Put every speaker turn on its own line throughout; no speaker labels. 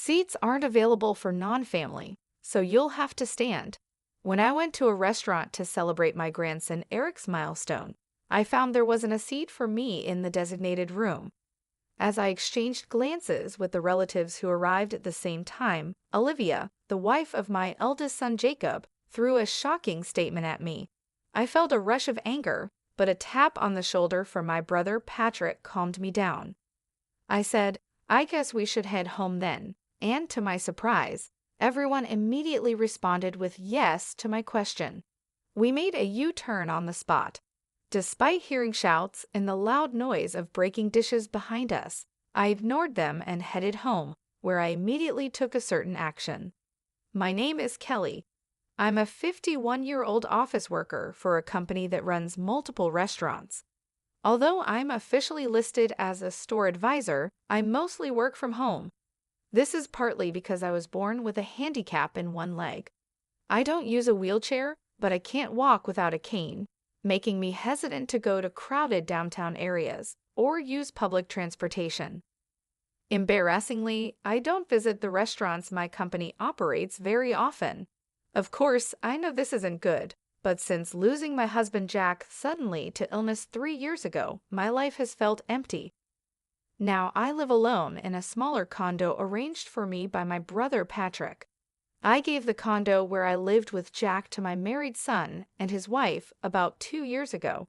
Seats aren't available for non-family, so you'll have to stand. When I went to a restaurant to celebrate my grandson Eric's milestone, I found there wasn't a seat for me in the designated room. As I exchanged glances with the relatives who arrived at the same time, Olivia, the wife of my eldest son Jacob, threw a shocking statement at me. I felt a rush of anger, but a tap on the shoulder from my brother Patrick calmed me down. I said, "I guess we should head home then," and to my surprise, everyone immediately responded with yes to my question. We made a U-turn on the spot. Despite hearing shouts and the loud noise of breaking dishes behind us, I ignored them and headed home, where I immediately took a certain action. My name is Kelly. I'm a 51-year-old office worker for a company that runs multiple restaurants. Although I'm officially listed as a store advisor, I mostly work from home. This is partly because I was born with a handicap in one leg. I don't use a wheelchair, but I can't walk without a cane, making me hesitant to go to crowded downtown areas or use public transportation. Embarrassingly, I don't visit the restaurants my company operates very often. Of course, I know this isn't good, but since losing my husband Jack suddenly to illness 3 years ago, my life has felt empty. Now I live alone in a smaller condo arranged for me by my brother Patrick. I gave the condo where I lived with Jack to my married son and his wife about 2 years ago.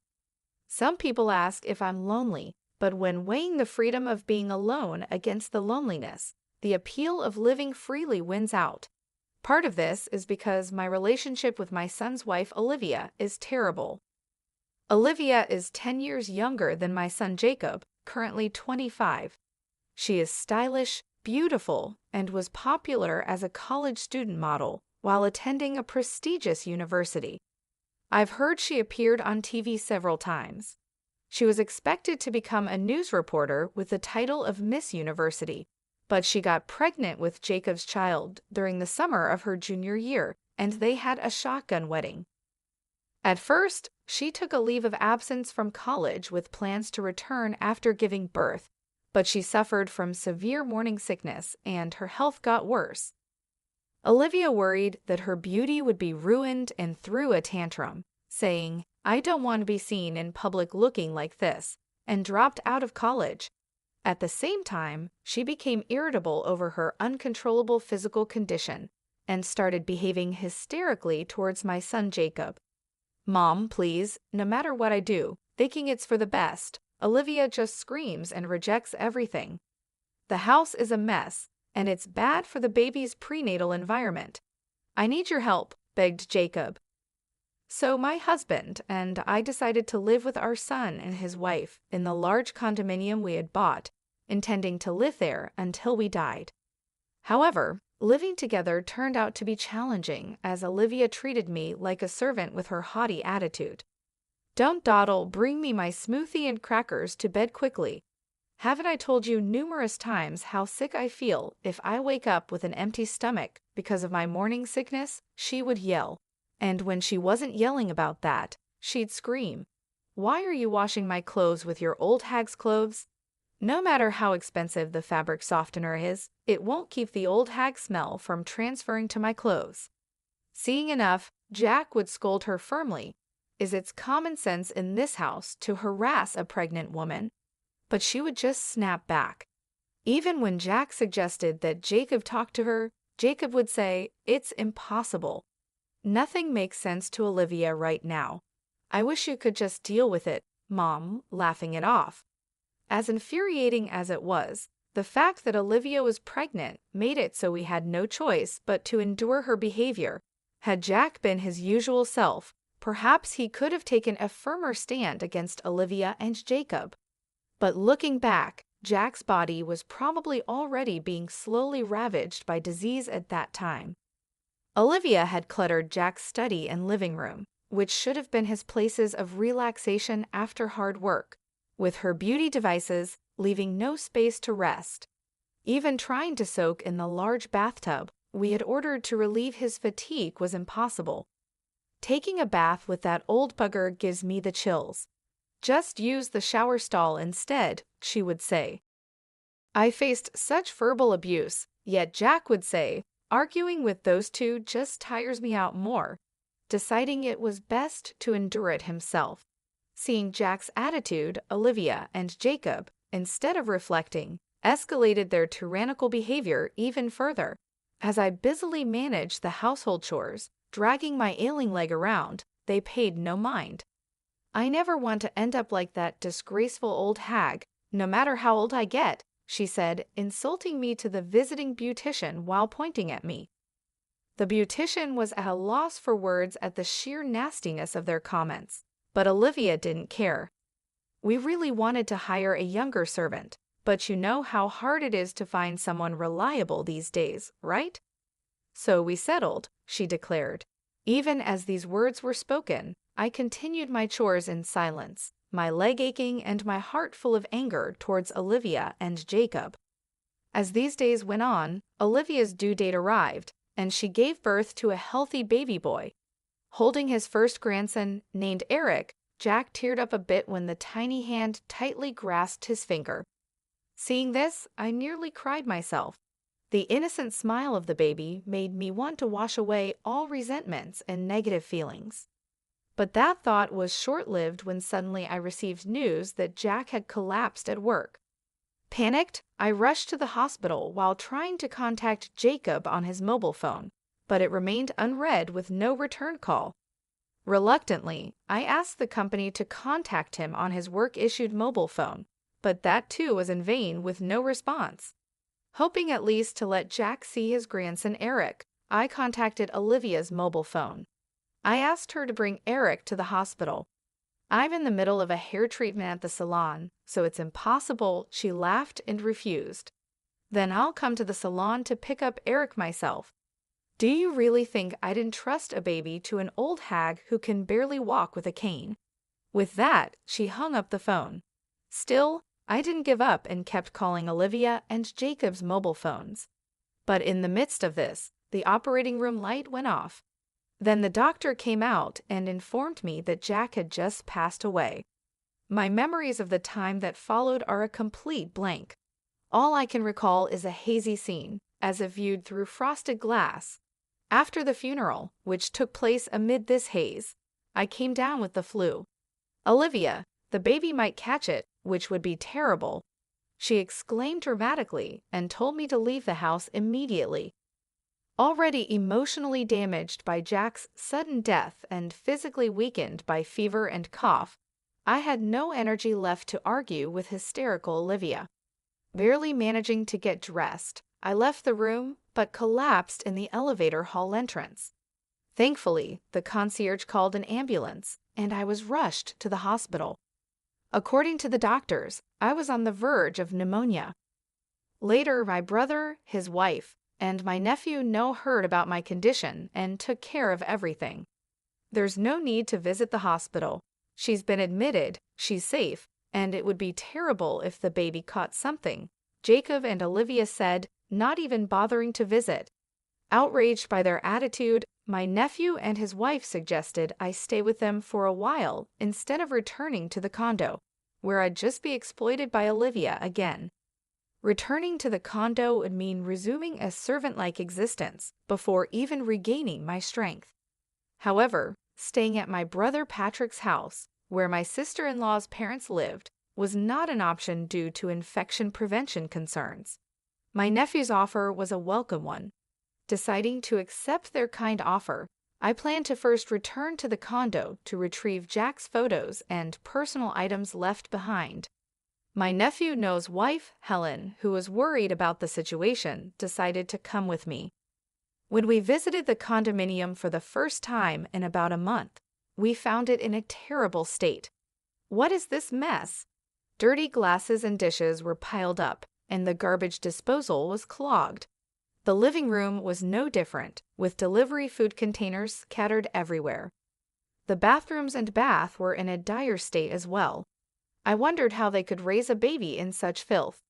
Some people ask if I'm lonely, but when weighing the freedom of being alone against the loneliness, the appeal of living freely wins out. Part of this is because my relationship with my son's wife Olivia is terrible. Olivia is 10 years younger than my son Jacob, currently 25. She is stylish, beautiful, and was popular as a college student model while attending a prestigious university. I've heard she appeared on TV several times. She was expected to become a news reporter with the title of Miss University, but she got pregnant with Jacob's child during the summer of her junior year, and they had a shotgun wedding. At first, she took a leave of absence from college with plans to return after giving birth, but she suffered from severe morning sickness and her health got worse. Olivia worried that her beauty would be ruined and threw a tantrum, saying, "I don't want to be seen in public looking like this," and dropped out of college. At the same time, she became irritable over her uncontrollable physical condition and started behaving hysterically towards my son Jacob. "Mom, please, no matter what I do, thinking it's for the best," Olivia just screams and rejects everything. "The house is a mess, and it's bad for the baby's prenatal environment. I need your help," begged Jacob. So my husband and I decided to live with our son and his wife in the large condominium we had bought, intending to live there until we died. However, living together turned out to be challenging as Olivia treated me like a servant with her haughty attitude. "Don't dawdle, bring me my smoothie and crackers to bed quickly. Haven't I told you numerous times how sick I feel if I wake up with an empty stomach because of my morning sickness?" she would yell. And when she wasn't yelling about that, she'd scream, "Why are you washing my clothes with your old hag's clothes? No matter how expensive the fabric softener is, it won't keep the old hag smell from transferring to my clothes." Seeing enough, Jack would scold her firmly. Is it's common sense in this house to harass a pregnant woman? But she would just snap back. Even when Jack suggested that Jacob talk to her, Jacob would say, "It's impossible." Nothing makes sense to Olivia right now. "I wish you could just deal with it, Mom," laughing it off. As infuriating as it was, the fact that Olivia was pregnant made it so we had no choice but to endure her behavior. Had Jack been his usual self, perhaps he could have taken a firmer stand against Olivia and Jacob. But looking back, Jack's body was probably already being slowly ravaged by disease at that time. Olivia had cluttered Jack's study and living room, which should have been his places of relaxation after hard work, with her beauty devices, leaving no space to rest. Even trying to soak in the large bathtub we had ordered to relieve his fatigue was impossible. "Taking a bath with that old bugger gives me the chills. Just use the shower stall instead," she would say. I faced such verbal abuse, Yet Jack would say, arguing with those two just tires me out more, deciding it was best to endure it himself. Seeing Jack's attitude, Olivia and Jacob, instead of reflecting, escalated their tyrannical behavior even further. As I busily managed the household chores, dragging my ailing leg around, they paid no mind. "I never want to end up like that disgraceful old hag, no matter how old I get," she said, insulting me to the visiting beautician while pointing at me. The beautician was at a loss for words at the sheer nastiness of their comments, but Olivia didn't care. "We really wanted to hire a younger servant, but you know how hard it is to find someone reliable these days, right? So we settled," she declared. Even as these words were spoken, I continued my chores in silence, my leg aching and my heart full of anger towards Olivia and Jacob. As these days went on, Olivia's due date arrived, and she gave birth to a healthy baby boy. Holding his first grandson, named Eric, Jack teared up a bit when the tiny hand tightly grasped his finger. Seeing this, I nearly cried myself. The innocent smile of the baby made me want to wash away all resentments and negative feelings. But that thought was short-lived when suddenly I received news that Jack had collapsed at work. Panicked, I rushed to the hospital while trying to contact Jacob on his mobile phone, but it remained unread with no return call. Reluctantly, I asked the company to contact him on his work-issued mobile phone, but that too was in vain with no response. Hoping at least to let Jack see his grandson Eric, I contacted Olivia's mobile phone. I asked her to bring Eric to the hospital. "I'm in the middle of a hair treatment at the salon, so it's impossible," she laughed and refused. "Then I'll come to the salon to pick up Eric myself." Do you really think I'd entrust a baby to an old hag who can barely walk with a cane? With that, she hung up the phone. Still, I didn't give up and kept calling Olivia and Jacob's mobile phones. But in the midst of this, the operating room light went off. Then the doctor came out and informed me that Jack had just passed away. My memories of the time that followed are a complete blank. All I can recall is a hazy scene, as if viewed through frosted glass. After the funeral, which took place amid this haze, I came down with the flu. "Olivia, the baby might catch it, which would be terrible," she exclaimed dramatically and told me to leave the house immediately. Already emotionally damaged by Jack's sudden death and physically weakened by fever and cough, I had no energy left to argue with hysterical Olivia. Barely managing to get dressed, I left the room but collapsed in the elevator hall entrance. Thankfully, the concierge called an ambulance, and I was rushed to the hospital. According to the doctors, I was on the verge of pneumonia. Later, my brother, his wife, and my nephew heard about my condition and took care of everything. "There's no need to visit the hospital. She's been admitted, she's safe, and it would be terrible if the baby caught something," Jacob and Olivia said, not even bothering to visit. Outraged by their attitude, my nephew and his wife suggested I stay with them for a while instead of returning to the condo, where I'd just be exploited by Olivia again. Returning to the condo would mean resuming a servant-like existence before even regaining my strength. However, staying at my brother Patrick's house, where my sister-in-law's parents lived, was not an option due to infection prevention concerns. My nephew's offer was a welcome one. Deciding to accept their kind offer, I planned to first return to the condo to retrieve Jack's photos and personal items left behind. My nephew's wife, Helen, who was worried about the situation, decided to come with me. When we visited the condominium for the first time in about a month, we found it in a terrible state. What is this mess? Dirty glasses and dishes were piled up, and the garbage disposal was clogged. The living room was no different, with delivery food containers scattered everywhere. The bathrooms and bath were in a dire state as well. I wondered how they could raise a baby in such filth.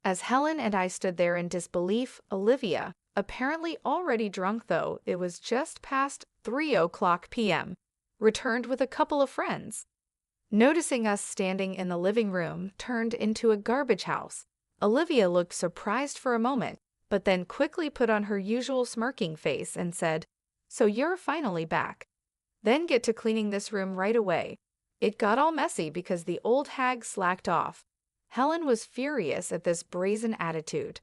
As Helen and I stood there in disbelief, Olivia, apparently already drunk though it was just past 3:00 p.m., returned with a couple of friends. Noticing us standing in the living room turned into a garbage house, Olivia looked surprised for a moment, but then quickly put on her usual smirking face and said, "So you're finally back. Then get to cleaning this room right away." It got all messy because the old hag slacked off. Helen was furious at this brazen attitude.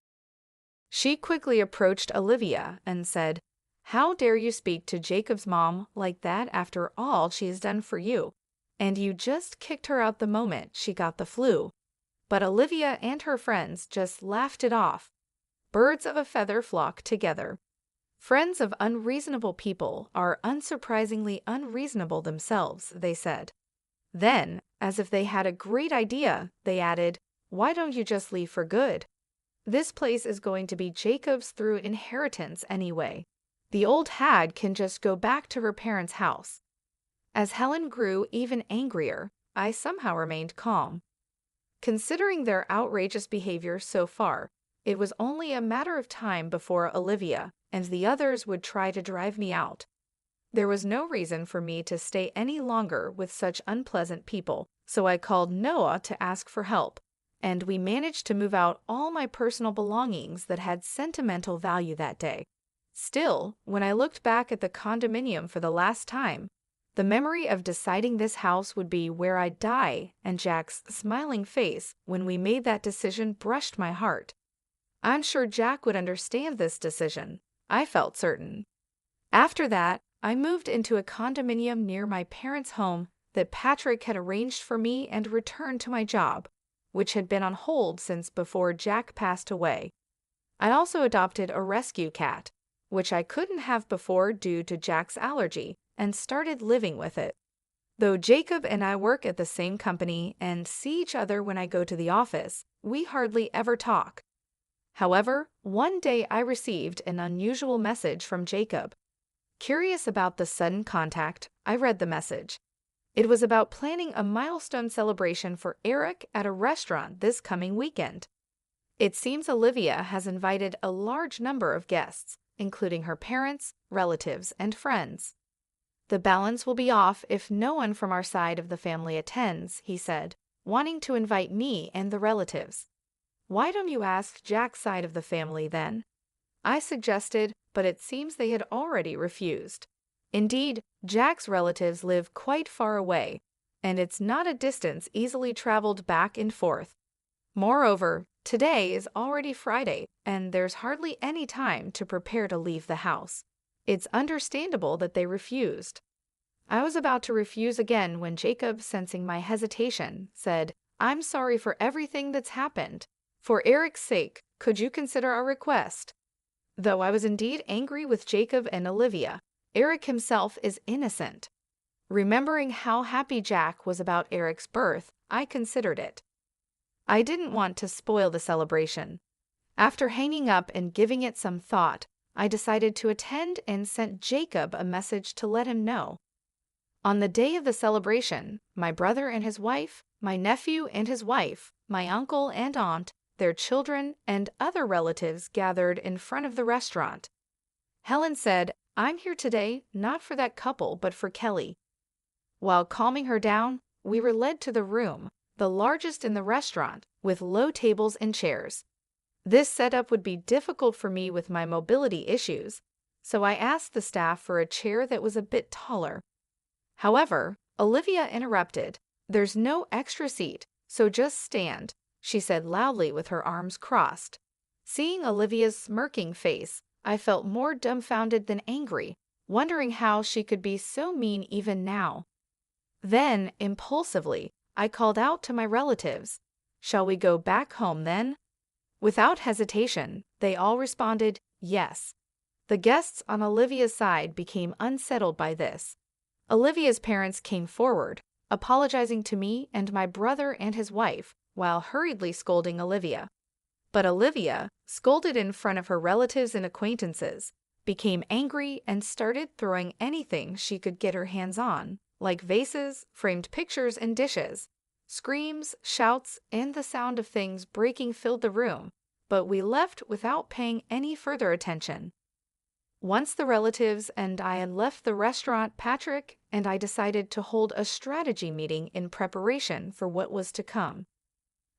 She quickly approached Olivia and said, "How dare you speak to Jacob's mom like that after all she has done for you? And you just kicked her out the moment she got the flu." But Olivia and her friends just laughed it off. Birds of a feather flock together. Friends of unreasonable people are unsurprisingly unreasonable themselves, they said. Then, as if they had a great idea, they added, "Why don't you just leave for good? This place is going to be Jacob's through inheritance anyway. The old hag can just go back to her parents' house." As Helen grew even angrier, I somehow remained calm. Considering their outrageous behavior so far, it was only a matter of time before Olivia and the others would try to drive me out. There was no reason for me to stay any longer with such unpleasant people, so I called Noah to ask for help, and we managed to move out all my personal belongings that had sentimental value that day. Still, when I looked back at the condominium for the last time, the memory of deciding this house would be where I'd die and Jack's smiling face when we made that decision brushed my heart. I'm sure Jack would understand this decision. I felt certain. After that, I moved into a condominium near my parents' home that Patrick had arranged for me and returned to my job, which had been on hold since before Jack passed away. I also adopted a rescue cat, which I couldn't have before due to Jack's allergy, and started living with it. Though Jacob and I work at the same company and see each other when I go to the office, we hardly ever talk. However, one day I received an unusual message from Jacob. Curious about the sudden contact, I read the message. It was about planning a milestone celebration for Eric at a restaurant this coming weekend. It seems Olivia has invited a large number of guests, including her parents, relatives, and friends. "The balance will be off if no one from our side of the family attends," he said, wanting to invite me and the relatives. "Why don't you ask Jack's side of the family then?" I suggested, but it seems they had already refused. Indeed, Jack's relatives live quite far away, and it's not a distance easily traveled back and forth. Moreover, today is already Friday, and there's hardly any time to prepare to leave the house. It's understandable that they refused. I was about to refuse again when Jacob, sensing my hesitation, said, "I'm sorry for everything that's happened. For Eric's sake, could you consider our request?" Though I was indeed angry with Jacob and Olivia, Eric himself is innocent. Remembering how happy Jack was about Eric's birth, I considered it. I didn't want to spoil the celebration. After hanging up and giving it some thought, I decided to attend and sent Jacob a message to let him know. On the day of the celebration, my brother and his wife, my nephew and his wife, my uncle and aunt, their children, and other relatives gathered in front of the restaurant. Helen said, "I'm here today not for that couple but for Kelly." While calming her down, we were led to the room, the largest in the restaurant, with low tables and chairs. This setup would be difficult for me with my mobility issues, so I asked the staff for a chair that was a bit taller. However, Olivia interrupted. "There's no extra seat, so just stand," she said loudly with her arms crossed. Seeing Olivia's smirking face, I felt more dumbfounded than angry, wondering how she could be so mean even now. Then, impulsively, I called out to my relatives, "Shall we go back home then?" Without hesitation, they all responded, "Yes." The guests on Olivia's side became unsettled by this. Olivia's parents came forward, apologizing to me and my brother and his wife, while hurriedly scolding Olivia. But Olivia, scolded in front of her relatives and acquaintances, became angry and started throwing anything she could get her hands on, like vases, framed pictures, and dishes. Screams, shouts, and the sound of things breaking filled the room, but we left without paying any further attention. Once the relatives and I had left the restaurant, Patrick and I decided to hold a strategy meeting in preparation for what was to come.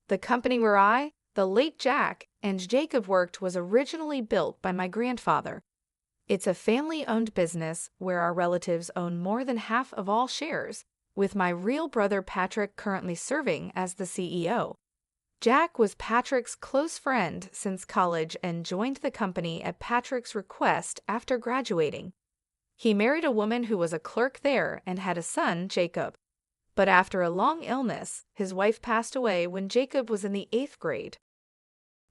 The company where I, the late Jack and Jacob worked was originally built by my grandfather. It's a family-owned business where our relatives own more than half of all shares, with my real brother Patrick currently serving as the CEO. Jack was Patrick's close friend since college and joined the company at Patrick's request after graduating. He married a woman who was a clerk there and had a son, Jacob. But after a long illness, his wife passed away when Jacob was in the 8th grade.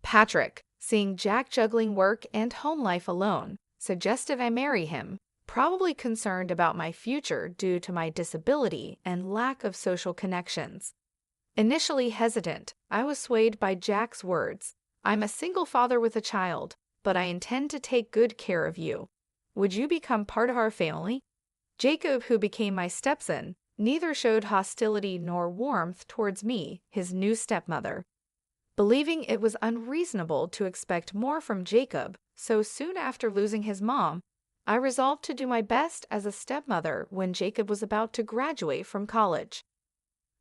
Patrick, seeing Jack juggling work and home life alone, suggested I marry him, probably concerned about my future due to my disability and lack of social connections. Initially hesitant, I was swayed by Jack's words. "I'm a single father with a child, but I intend to take good care of you. Would you become part of our family?" Jacob, who became my stepson, neither showed hostility nor warmth towards me, his new stepmother. Believing it was unreasonable to expect more from Jacob so soon after losing his mom, I resolved to do my best as a stepmother when Jacob was about to graduate from college.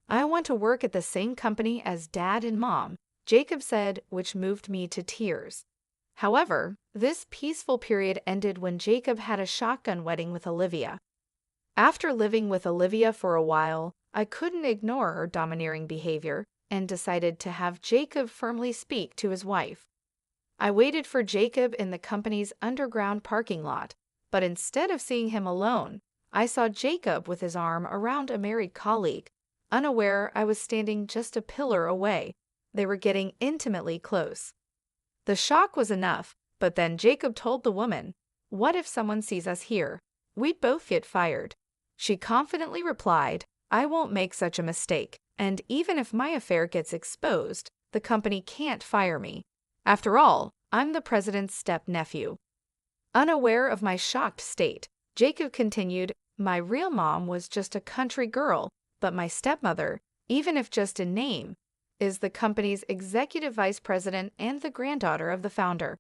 "I want to work at the same company as Dad and Mom," Jacob said, which moved me to tears. However, this peaceful period ended when Jacob had a shotgun wedding with Olivia. After living with Olivia for a while, I couldn't ignore her domineering behavior and decided to have Jacob firmly speak to his wife. I waited for Jacob in the company's underground parking lot, but instead of seeing him alone, I saw Jacob with his arm around a married colleague, unaware I was standing just a pillar away. They were getting intimately close. The shock was enough, but then Jacob told the woman, "What if someone sees us here? We'd both get fired." She confidently replied, "I won't make such a mistake, and even if my affair gets exposed, the company can't fire me. After all, I'm the president's step-nephew." Unaware of my shocked state, Jacob continued, "My real mom was just a country girl, but my stepmother, even if just in name, is the company's executive vice president and the granddaughter of the founder.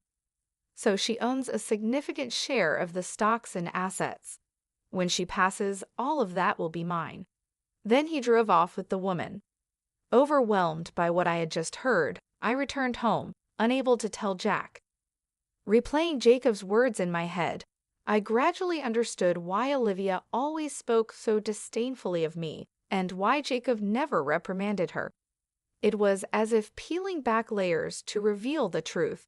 So she owns a significant share of the stocks and assets. When she passes, all of that will be mine." Then he drove off with the woman. Overwhelmed by what I had just heard, I returned home, unable to tell Jack. Replaying Jacob's words in my head, I gradually understood why Olivia always spoke so disdainfully of me and why Jacob never reprimanded her. It was as if peeling back layers to reveal the truth.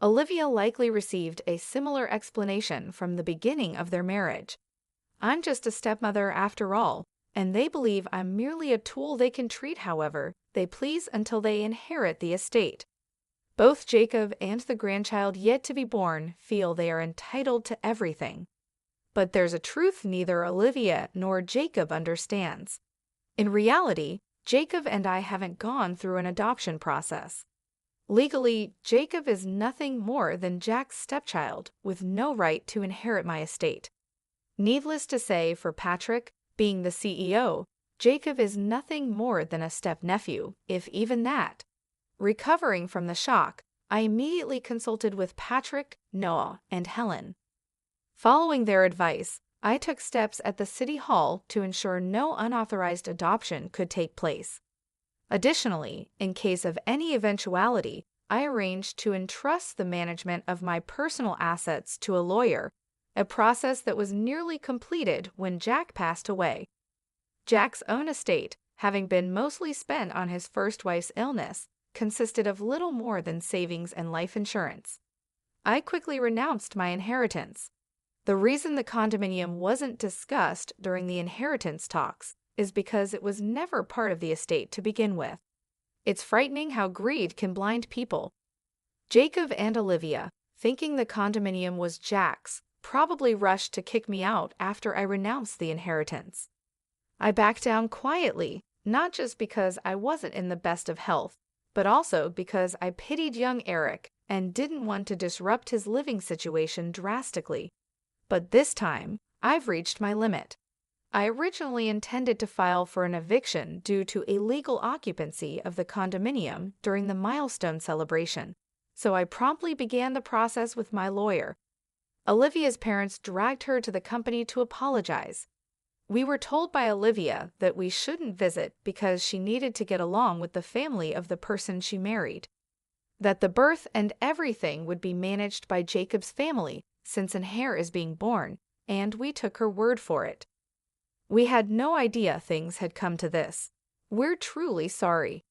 Olivia likely received a similar explanation from the beginning of their marriage. I'm just a stepmother after all, and they believe I'm merely a tool they can treat however they please until they inherit the estate. Both Jacob and the grandchild yet to be born feel they are entitled to everything. But there's a truth neither Olivia nor Jacob understands. In reality, Jacob and I haven't gone through an adoption process. Legally, Jacob is nothing more than Jack's stepchild with no right to inherit my estate. Needless to say, for Patrick, being the CEO, Jacob is nothing more than a step-nephew, if even that. Recovering from the shock, I immediately consulted with Patrick, Noah, and Helen. Following their advice, I took steps at the City Hall to ensure no unauthorized adoption could take place. Additionally, in case of any eventuality, I arranged to entrust the management of my personal assets to a lawyer, a process that was nearly completed when Jack passed away. Jack's own estate, having been mostly spent on his first wife's illness, consisted of little more than savings and life insurance. I quickly renounced my inheritance. The reason the condominium wasn't discussed during the inheritance talks is because it was never part of the estate to begin with. It's frightening how greed can blind people. Jacob and Olivia, thinking the condominium was Jack's, probably rushed to kick me out after I renounced the inheritance. I backed down quietly, not just because I wasn't in the best of health, but also because I pitied young Eric and didn't want to disrupt his living situation drastically. But this time, I've reached my limit. I originally intended to file for an eviction due to illegal occupancy of the condominium during the milestone celebration, so I promptly began the process with my lawyer. Olivia's parents dragged her to the company to apologize. We were told by Olivia that we shouldn't visit because she needed to get along with the family of the person she married. that the birth and everything would be managed by Jacob's family since an heir is being born, and we took her word for it. We had no idea things had come to this. We're truly sorry.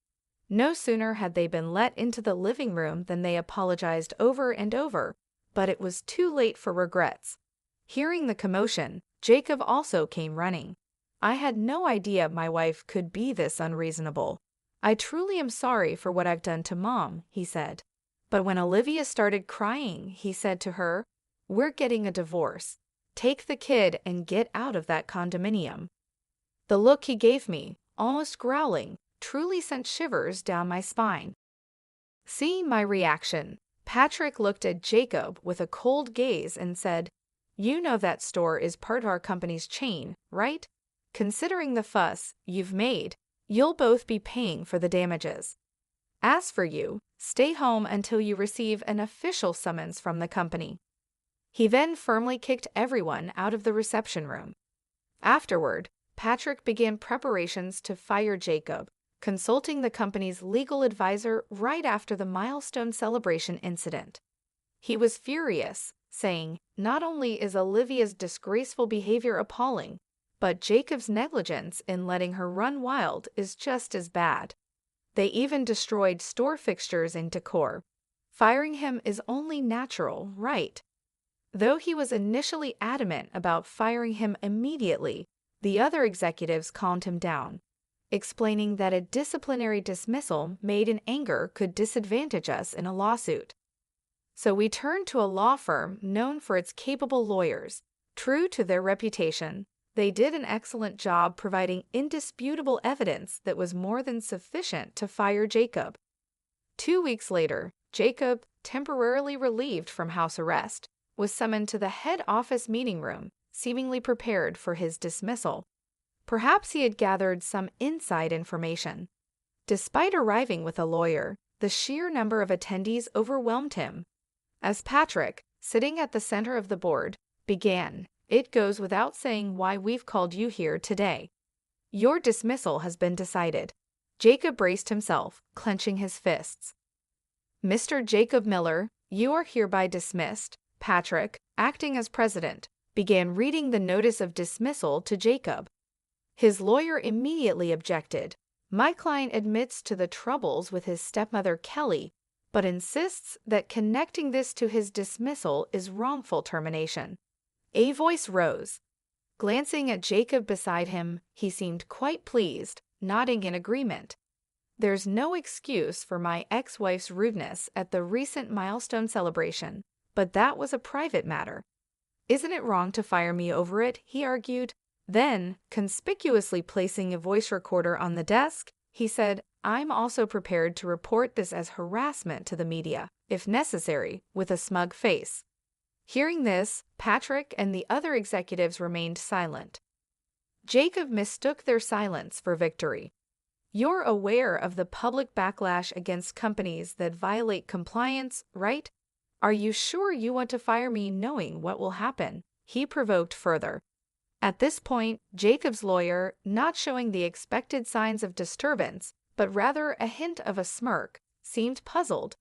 No sooner had they been let into the living room than they apologized over and over, but it was too late for regrets. Hearing the commotion, Jacob also came running. I had no idea my wife could be this unreasonable. I truly am sorry for what I've done to Mom, he said. But when Olivia started crying, he said to her, "We're getting a divorce. Take the kid and get out of that condominium." The look he gave me, almost growling, truly sent shivers down my spine. Seeing my reaction, Patrick looked at Jacob with a cold gaze and said, "You know that store is part of our company's chain, right? Considering the fuss you've made, you'll both be paying for the damages. As for you, stay home until you receive an official summons from the company." He then firmly kicked everyone out of the reception room. Afterward, Patrick began preparations to fire Jacob, consulting the company's legal advisor right after the milestone celebration incident. He was furious, saying, "Not only is Olivia's disgraceful behavior appalling, but Jacob's negligence in letting her run wild is just as bad. They even destroyed store fixtures and decor. Firing him is only natural, right?" Though he was initially adamant about firing him immediately, the other executives calmed him down, explaining that a disciplinary dismissal made in anger could disadvantage us in a lawsuit. So we turned to a law firm known for its capable lawyers. True to their reputation, they did an excellent job providing indisputable evidence that was more than sufficient to fire Jacob. 2 weeks later, Jacob, temporarily relieved from house arrest, was summoned to the head office meeting room, seemingly prepared for his dismissal. Perhaps he had gathered some inside information. Despite arriving with a lawyer, the sheer number of attendees overwhelmed him. As Patrick, sitting at the center of the board, began, "It goes without saying why we've called you here today. Your dismissal has been decided." Jacob braced himself, clenching his fists. "Mr. Jacob Miller, you are hereby dismissed." Patrick, acting as president, began reading the notice of dismissal to Jacob. His lawyer immediately objected. "My client admits to the troubles with his stepmother Kelly, but insists that connecting this to his dismissal is wrongful termination." A voice rose. Glancing at Jacob beside him, he seemed quite pleased, nodding in agreement. "There's no excuse for my ex-wife's rudeness at the recent milestone celebration, but that was a private matter. Isn't it wrong to fire me over it?" he argued. Then, conspicuously placing a voice recorder on the desk, he said, "I'm also prepared to report this as harassment to the media, if necessary," with a smug face. Hearing this, Patrick and the other executives remained silent. Jacob mistook their silence for victory. "You're aware of the public backlash against companies that violate compliance, right? Are you sure you want to fire me knowing what will happen?" he provoked further. At this point, Jacob's lawyer, not showing the expected signs of disturbance, but rather a hint of a smirk, seemed puzzled.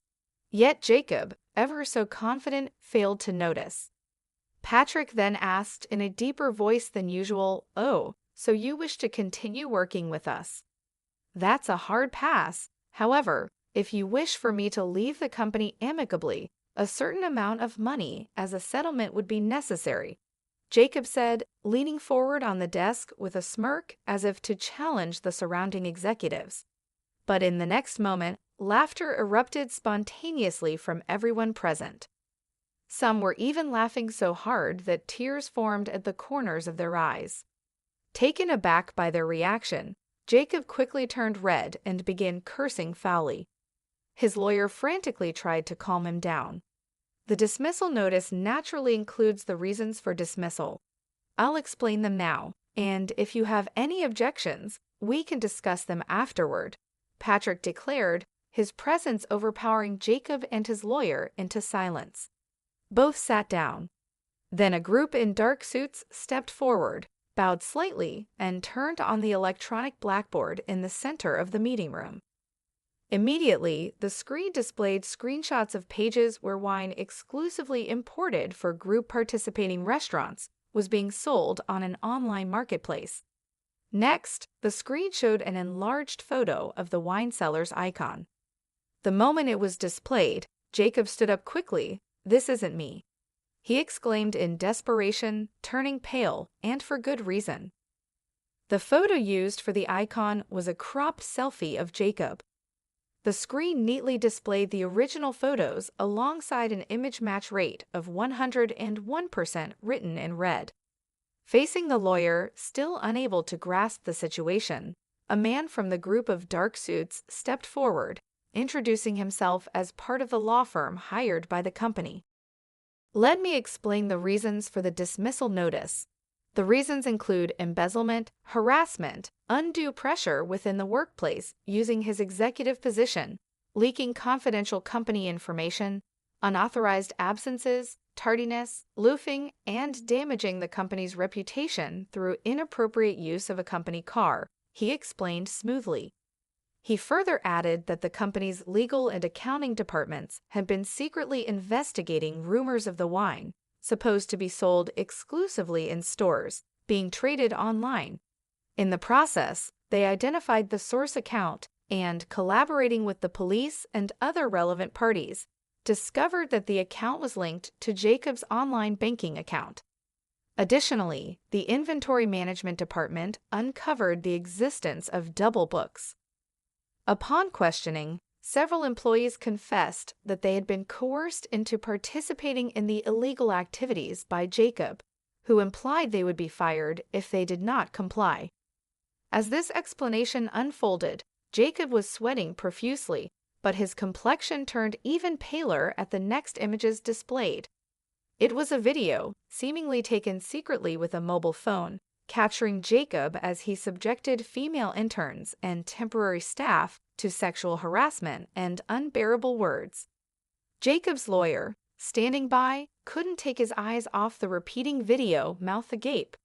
Yet Jacob, ever so confident, failed to notice. Patrick then asked in a deeper voice than usual, "Oh, so you wish to continue working with us? That's a hard pass. However, if you wish for me to leave the company amicably, a certain amount of money as a settlement would be necessary," Jacob said, leaning forward on the desk with a smirk as if to challenge the surrounding executives. But in the next moment, laughter erupted spontaneously from everyone present. Some were even laughing so hard that tears formed at the corners of their eyes. Taken aback by their reaction, Jacob quickly turned red and began cursing foully. His lawyer frantically tried to calm him down. The dismissal notice naturally includes the reasons for dismissal. I'll explain them now, and if you have any objections, we can discuss them afterward," Patrick declared, his presence overpowering Jacob and his lawyer into silence. Both sat down. Then a group in dark suits stepped forward, bowed slightly, and turned on the electronic blackboard in the center of the meeting room. Immediately, the screen displayed screenshots of pages where wine exclusively imported for group participating restaurants was being sold on an online marketplace. Next, the screen showed an enlarged photo of the wine seller's icon. The moment it was displayed, Jacob stood up quickly. "This isn't me," he exclaimed in desperation, turning pale, and for good reason. The photo used for the icon was a cropped selfie of Jacob. The screen neatly displayed the original photos alongside an image match rate of 101% written in red. Facing the lawyer, still unable to grasp the situation, a man from the group of dark suits stepped forward, introducing himself as part of the law firm hired by the company. "Let me explain the reasons for the dismissal notice. The reasons include embezzlement, harassment, undue pressure within the workplace using his executive position, leaking confidential company information, unauthorized absences, tardiness, loafing, and damaging the company's reputation through inappropriate use of a company car," he explained smoothly. He further added that the company's legal and accounting departments had been secretly investigating rumors of the wine, supposed to be sold exclusively in stores, being traded online. In the process, they identified the source account and, collaborating with the police and other relevant parties, discovered that the account was linked to Jacob's online banking account. Additionally, the inventory management department uncovered the existence of double books. Upon questioning, several employees confessed that they had been coerced into participating in the illegal activities by Jacob, who implied they would be fired if they did not comply. As this explanation unfolded, Jacob was sweating profusely, but his complexion turned even paler at the next images displayed. It was a video, seemingly taken secretly with a mobile phone, capturing Jacob as he subjected female interns and temporary staff to sexual harassment and unbearable words. Jacob's lawyer, standing by, couldn't take his eyes off the repeating video, mouth agape.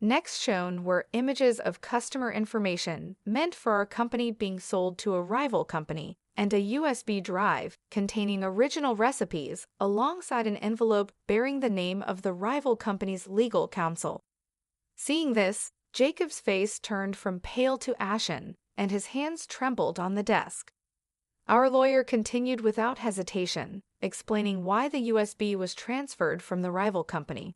Next shown were images of customer information meant for our company being sold to a rival company, and a USB drive containing original recipes alongside an envelope bearing the name of the rival company's legal counsel. Seeing this, Jacob's face turned from pale to ashen, and his hands trembled on the desk. Our lawyer continued without hesitation, explaining why the USB was transferred from the rival company.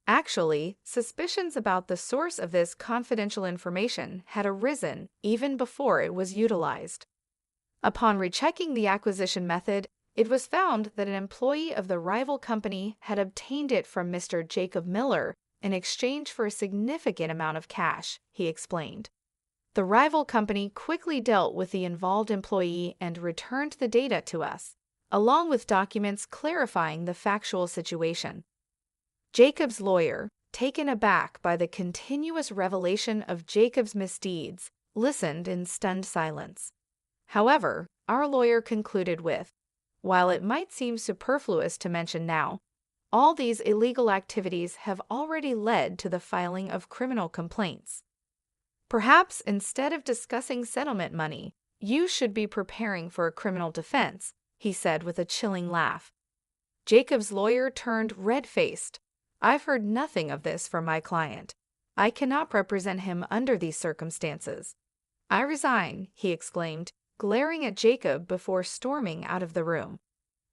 Actually, suspicions about the source of this confidential information had arisen even before it was utilized. Upon rechecking the acquisition method, it was found that an employee of the rival company had obtained it from Mr. Jacob Miller in exchange for a significant amount of cash, he explained. The rival company quickly dealt with the involved employee and returned the data to us, along with documents clarifying the factual situation. Jacob's lawyer, taken aback by the continuous revelation of Jacob's misdeeds, listened in stunned silence. However, our lawyer concluded with, "While it might seem superfluous to mention now, all these illegal activities have already led to the filing of criminal complaints. Perhaps instead of discussing settlement money, you should be preparing for a criminal defense," he said with a chilling laugh. Jacob's lawyer turned red-faced. "I've heard nothing of this from my client. I cannot represent him under these circumstances. I resign," he exclaimed, glaring at Jacob before storming out of the room.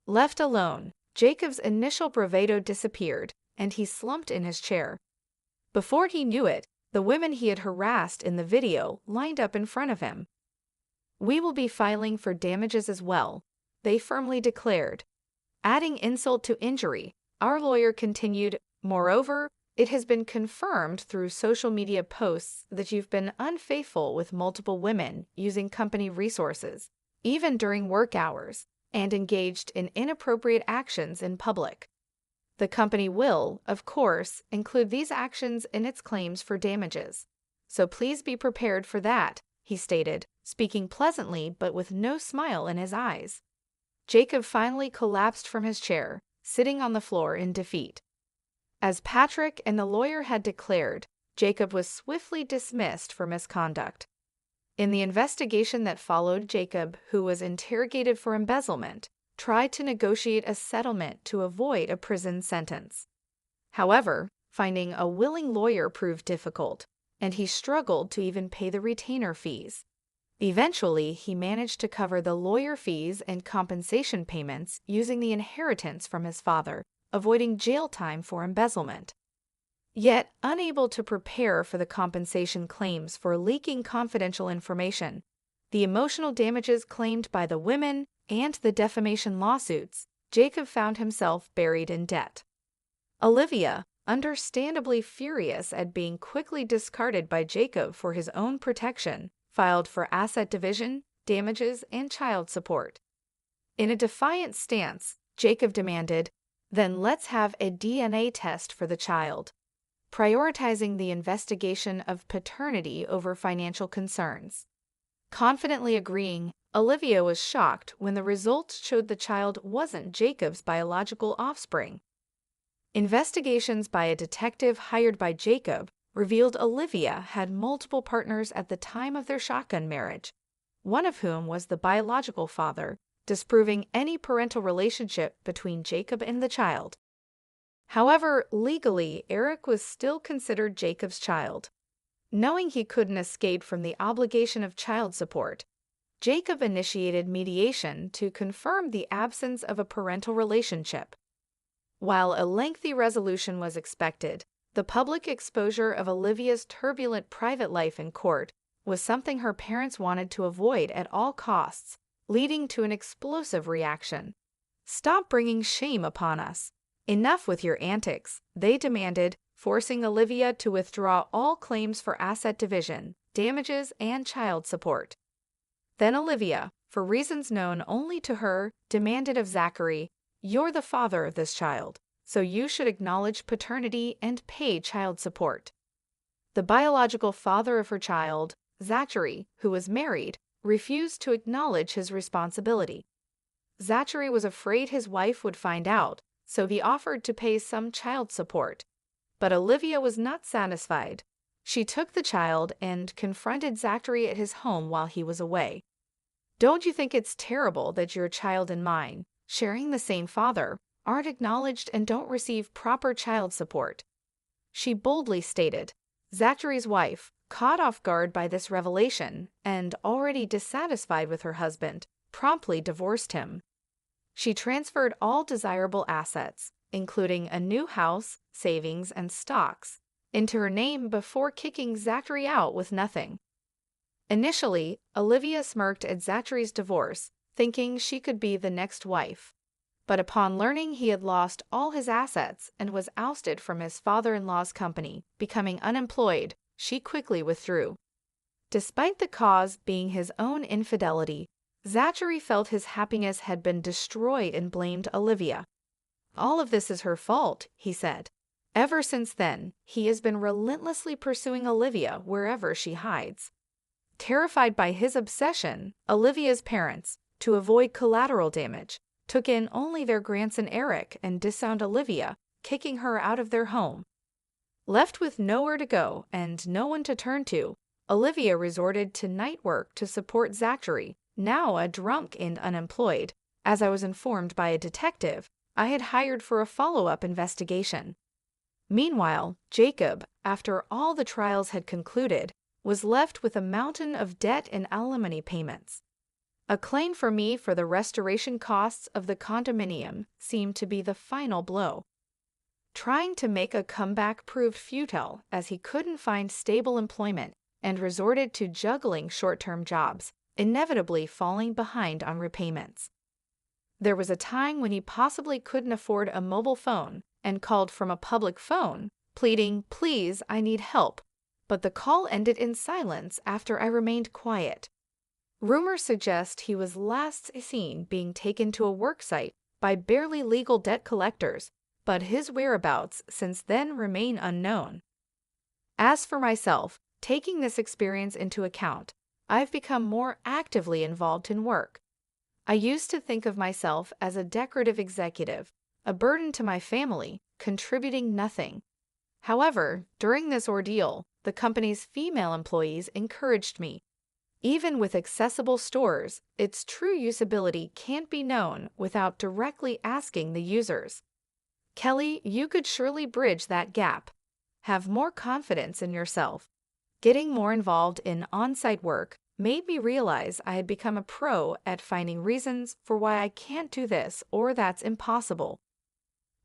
Left alone, Jacob's initial bravado disappeared, and he slumped in his chair. Before he knew it, the women he had harassed in the video lined up in front of him. "We will be filing for damages as well," they firmly declared. Adding insult to injury, our lawyer continued, "Moreover, it has been confirmed through social media posts that you've been unfaithful with multiple women using company resources, even during work hours, and engaged in inappropriate actions in public. The company will, of course, include these actions in its claims for damages. So please be prepared for that," he stated, speaking pleasantly but with no smile in his eyes. Jacob finally collapsed from his chair, sitting on the floor in defeat. As Patrick and the lawyer had declared, Jacob was swiftly dismissed for misconduct. In the investigation that followed, Jacob, who was interrogated for embezzlement, tried to negotiate a settlement to avoid a prison sentence. However, finding a willing lawyer proved difficult, and he struggled to even pay the retainer fees. Eventually, he managed to cover the lawyer fees and compensation payments using the inheritance from his father, avoiding jail time for embezzlement. Yet, unable to prepare for the compensation claims for leaking confidential information, the emotional damages claimed by the women, and the defamation lawsuits, Jacob found himself buried in debt. Olivia, understandably furious at being quickly discarded by Jacob for his own protection, filed for asset division, damages, and child support. In a defiant stance, Jacob demanded, "Then let's have a DNA test for the child," prioritizing the investigation of paternity over financial concerns. Confidently agreeing, Olivia was shocked when the results showed the child wasn't Jacob's biological offspring. Investigations by a detective hired by Jacob revealed Olivia had multiple partners at the time of their shotgun marriage, one of whom was the biological father, disproving any parental relationship between Jacob and the child. However, legally, Eric was still considered Jacob's child. Knowing he couldn't escape from the obligation of child support, Jacob initiated mediation to confirm the absence of a parental relationship. While a lengthy resolution was expected, the public exposure of Olivia's turbulent private life in court was something her parents wanted to avoid at all costs, leading to an explosive reaction. "Stop bringing shame upon us. Enough with your antics," they demanded, forcing Olivia to withdraw all claims for asset division, damages, and child support. Then Olivia, for reasons known only to her, demanded of Zachary, "You're the father of this child, so you should acknowledge paternity and pay child support." The biological father of her child, Zachary, who was married, refused to acknowledge his responsibility. Zachary was afraid his wife would find out, so he offered to pay some child support. But Olivia was not satisfied. She took the child and confronted Zachary at his home while he was away. "Don't you think it's terrible that your child and mine, sharing the same father, aren't acknowledged and don't receive proper child support?" she boldly stated. Zachary's wife, caught off guard by this revelation and already dissatisfied with her husband, promptly divorced him. She transferred all desirable assets, including a new house, savings, and stocks, into her name before kicking Zachary out with nothing. Initially, Olivia smirked at Zachary's divorce, thinking she could be the next wife. But upon learning he had lost all his assets and was ousted from his father-in-law's company, becoming unemployed, she quickly withdrew. Despite the cause being his own infidelity, Zachary felt his happiness had been destroyed and blamed Olivia. "All of this is her fault," he said. Ever since then, he has been relentlessly pursuing Olivia wherever she hides. Terrified by his obsession, Olivia's parents, to avoid collateral damage, took in only their grandson Eric and disowned Olivia, kicking her out of their home. Left with nowhere to go and no one to turn to, Olivia resorted to night work to support Zachary, now a drunk and unemployed, as I was informed by a detective I had hired for a follow-up investigation. Meanwhile, Jacob, after all the trials had concluded, was left with a mountain of debt and alimony payments. A claim for me for the restoration costs of the condominium seemed to be the final blow. Trying to make a comeback proved futile as he couldn't find stable employment and resorted to juggling short-term jobs, inevitably falling behind on repayments. There was a time when he possibly couldn't afford a mobile phone and called from a public phone, pleading, "Please, I need help," but the call ended in silence after I remained quiet. Rumors suggest he was last seen being taken to a work site by barely legal debt collectors, but his whereabouts since then remain unknown. As for myself, taking this experience into account, I've become more actively involved in work. I used to think of myself as a decorative executive, a burden to my family, contributing nothing. However, during this ordeal, the company's female employees encouraged me. Even with accessible stores, its true usability can't be known without directly asking the users. Kelly, you could surely bridge that gap. Have more confidence in yourself. Getting more involved in on-site work made me realize I had become a pro at finding reasons for why I can't do this or that's impossible.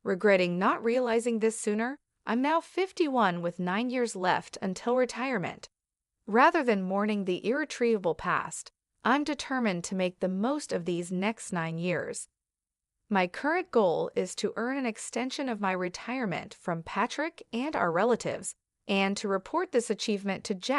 Regretting not realizing this sooner, I'm now 51 with 9 years left until retirement. Rather than mourning the irretrievable past, I'm determined to make the most of these next 9 years. My current goal is to earn an extension of my retirement from Patrick and our relatives, and to report this achievement to Jack